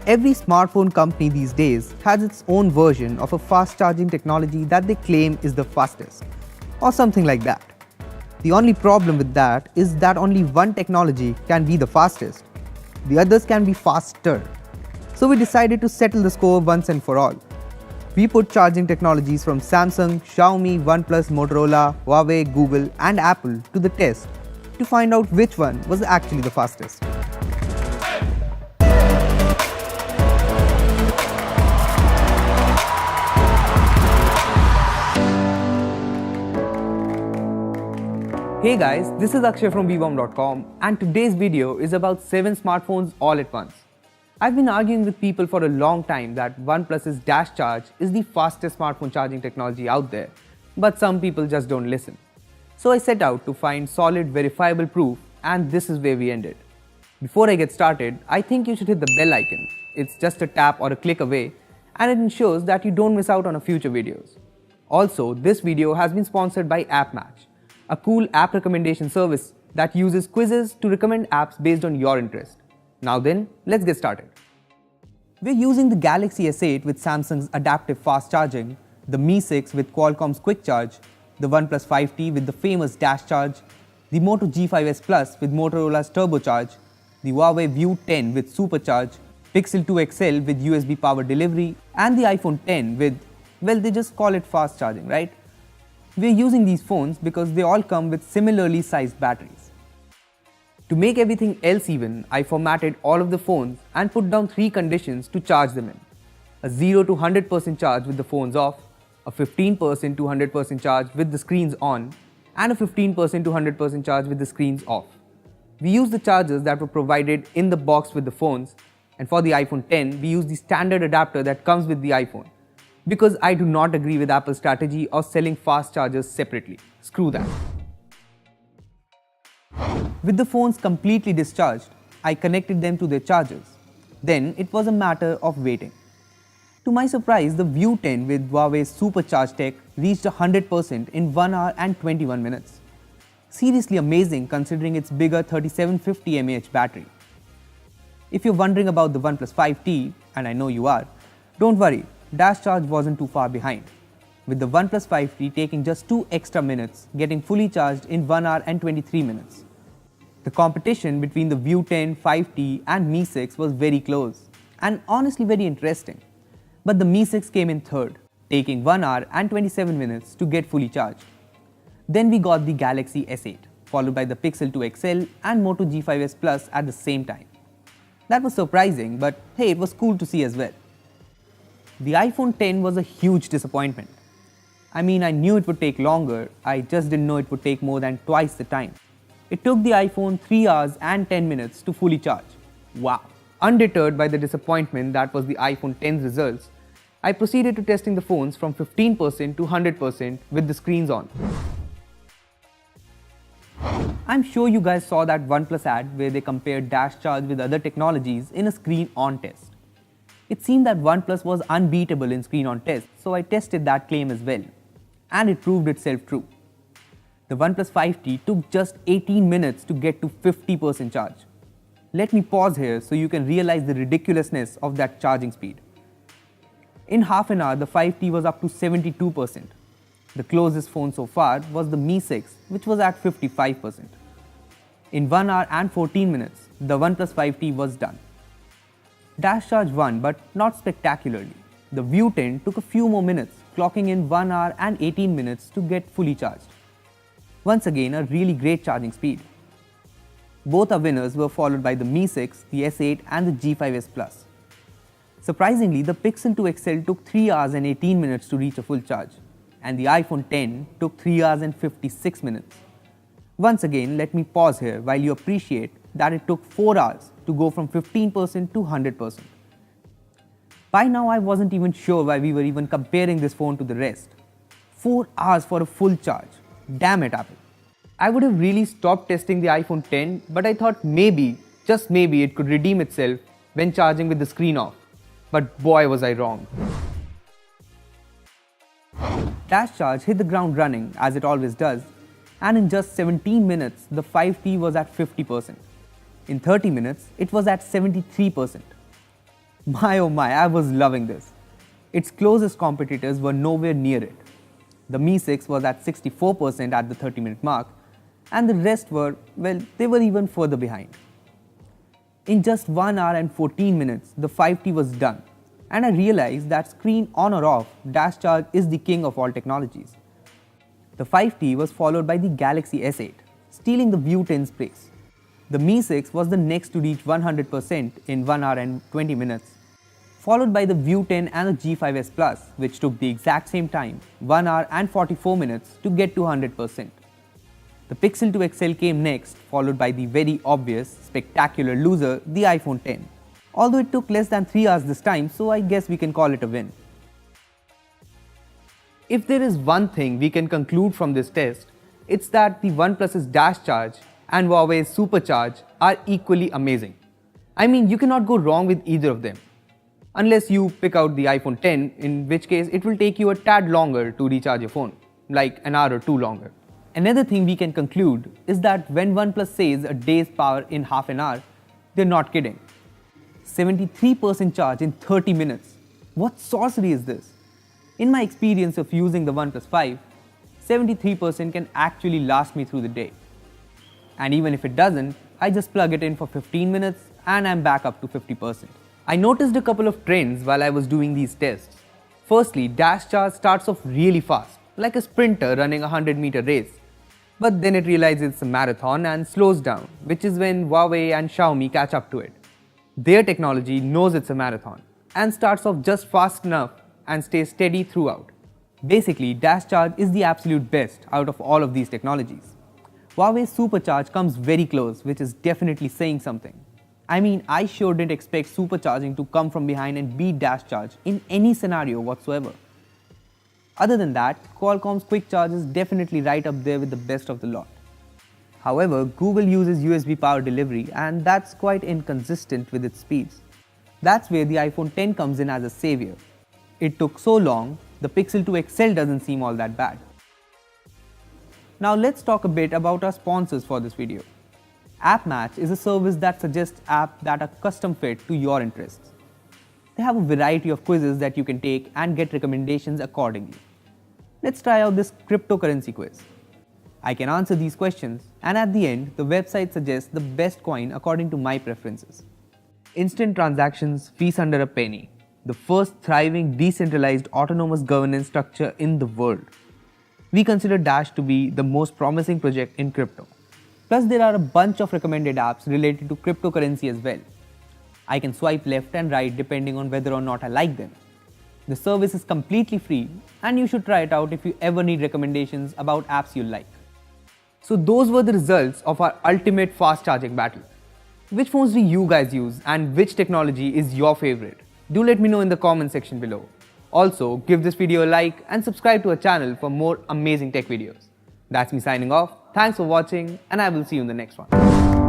Every smartphone company these days has its own version of a fast charging technology that they claim is the fastest, or something like that. The only problem with that is that only one technology can be the fastest. The others can be faster. So we decided to settle the score once and for all. We put charging technologies from Samsung, Xiaomi, OnePlus, Motorola, Huawei, Google and Apple to the test to find out which one was actually the fastest. Hey guys, this is Akshay from vbomb.com and today's video is about 7 smartphones all at once. I've been arguing with people for a long time that OnePlus's Dash Charge is the fastest smartphone charging technology out there, but some people just don't listen. So I set out to find solid verifiable proof and this is where we ended. Before I get started, I think you should hit the bell icon. It's just a tap or a click away and it ensures that you don't miss out on future videos. Also, this video has been sponsored by AppMatch, a cool app recommendation service that uses quizzes to recommend apps based on your interest. Now then, let's get started. We're using the Galaxy S8 with Samsung's adaptive fast charging, the Mi 6 with Qualcomm's Quick Charge, the OnePlus 5T with the famous Dash Charge, the Moto G5s Plus with Motorola's Turbo Charge, the Huawei View 10 with Supercharge, Pixel 2 XL with USB power delivery, and the iPhone 10 with, well, they just call it fast charging, right? We're using these phones because they all come with similarly sized batteries. To make everything else even, I formatted all of the phones and put down 3 conditions to charge them in. A 0 to 100% charge with the phones off, a 15% to 100% charge with the screens on, and a 15% to 100% charge with the screens off. We used the chargers that were provided in the box with the phones, and for the iPhone 10, we used the standard adapter that comes with the iPhone. Because I do not agree with Apple's strategy of selling fast chargers separately. Screw that. With the phones completely discharged, I connected them to their chargers. Then it was a matter of waiting. To my surprise, the View 10 with Huawei's Supercharge tech reached 100% in 1 hour and 21 minutes. Seriously amazing considering its bigger 3750 mAh battery. If you're wondering about the OnePlus 5T, and I know you are, don't worry. Dash Charge wasn't too far behind, with the OnePlus 5T taking just 2 extra minutes, getting fully charged in 1 hour and 23 minutes. The competition between the View 10, 5T and Mi 6 was very close and honestly very interesting. But the Mi 6 came in third, taking 1 hour and 27 minutes to get fully charged. Then we got the Galaxy S8, followed by the Pixel 2 XL and Moto G5s Plus at the same time. That was surprising, but hey, it was cool to see as well. The iPhone 10 was a huge disappointment. I mean, I knew it would take longer, I just didn't know it would take more than twice the time. It took the iPhone 3 hours and 10 minutes to fully charge. Wow. Undeterred by the disappointment that was the iPhone 10's results, I proceeded to testing the phones from 15% to 100% with the screens on. I'm sure you guys saw that OnePlus ad where they compared Dash Charge with other technologies in a screen-on test. It seemed that OnePlus was unbeatable in screen-on tests, so I tested that claim as well. And it proved itself true. The OnePlus 5T took just 18 minutes to get to 50% charge. Let me pause here so you can realize the ridiculousness of that charging speed. In half an hour, the 5T was up to 72%. The closest phone so far was the Mi 6, which was at 55%. In 1 hour and 14 minutes, the OnePlus 5T was done. Dash Charge won, but not spectacularly. The View 10 took a few more minutes, clocking in 1 hour and 18 minutes to get fully charged. Once again, a really great charging speed. Both our winners were followed by the Mi 6, the S8 and the G5s Plus. Surprisingly, the Pixel 2 XL took 3 hours and 18 minutes to reach a full charge, and the iPhone 10 took 3 hours and 56 minutes. Once again, let me pause here while you appreciate that it took 4 hours to go from 15% to 100%. By now, I wasn't even sure why we were even comparing this phone to the rest. 4 hours for a full charge. Damn it, Apple. I would have really stopped testing the iPhone 10, but I thought maybe, just maybe, it could redeem itself when charging with the screen off. But boy was I wrong. Dash Charge hit the ground running as it always does, and in just 17 minutes, the 5T was at 50%. In 30 minutes, it was at 73%. My oh my, I was loving this. Its closest competitors were nowhere near it. The Mi 6 was at 64% at the 30-minute mark, and the rest were, well, they were even further behind. In just 1 hour and 14 minutes, the 5T was done, and I realized that screen on or off, dash charge is the king of all technologies. The 5T was followed by the Galaxy S8, stealing the View 10's place. The Mi 6 was the next to reach 100% in 1 hour and 20 minutes, followed by the View 10 and the G5S Plus, which took the exact same time, 1 hour and 44 minutes to get to 100%. The Pixel 2 XL came next, followed by the very obvious, spectacular loser, the iPhone 10. Although it took less than 3 hours this time, so I guess we can call it a win. If there is one thing we can conclude from this test, it's that the OnePlus's dash charge and Huawei's supercharge are equally amazing. I mean, you cannot go wrong with either of them. Unless you pick out the iPhone 10, in which case it will take you a tad longer to recharge your phone, like an hour or two longer. Another thing we can conclude is that when OnePlus says a day's power in half an hour, they're not kidding. 73% charge in 30 minutes. What sorcery is this? In my experience of using the OnePlus 5, 73% can actually last me through the day. And even if it doesn't, I just plug it in for 15 minutes and I'm back up to 50%. I noticed a couple of trends while I was doing these tests. Firstly, dash charge starts off really fast, like a sprinter running a 100-meter race. But then it realizes it's a marathon and slows down, which is when Huawei and Xiaomi catch up to it. Their technology knows it's a marathon and starts off just fast enough and stays steady throughout. Basically, dash charge is the absolute best out of all of these technologies. Huawei's supercharge comes very close, which is definitely saying something. I mean, I sure didn't expect supercharging to come from behind and beat dash charge in any scenario whatsoever. Other than that, Qualcomm's quick charge is definitely right up there with the best of the lot. However, Google uses USB power delivery and that's quite inconsistent with its speeds. That's where the iPhone 10 comes in as a savior. It took so long, the Pixel 2 XL doesn't seem all that bad. Now let's talk a bit about our sponsors for this video. AppMatch is a service that suggests apps that are custom fit to your interests. They have a variety of quizzes that you can take and get recommendations accordingly. Let's try out this cryptocurrency quiz. I can answer these questions and at the end, the website suggests the best coin according to my preferences. Instant transactions, fees under a penny. The first thriving decentralized autonomous governance structure in the world. We consider Dash to be the most promising project in crypto. Plus, there are a bunch of recommended apps related to cryptocurrency as well. I can swipe left and right depending on whether or not I like them. The service is completely free and you should try it out if you ever need recommendations about apps you like. So those were the results of our ultimate fast charging battle. Which phones do you guys use and which technology is your favorite? Do let me know in the comment section below. Also, give this video a like and subscribe to our channel for more amazing tech videos. That's me signing off. Thanks for watching and I will see you in the next one.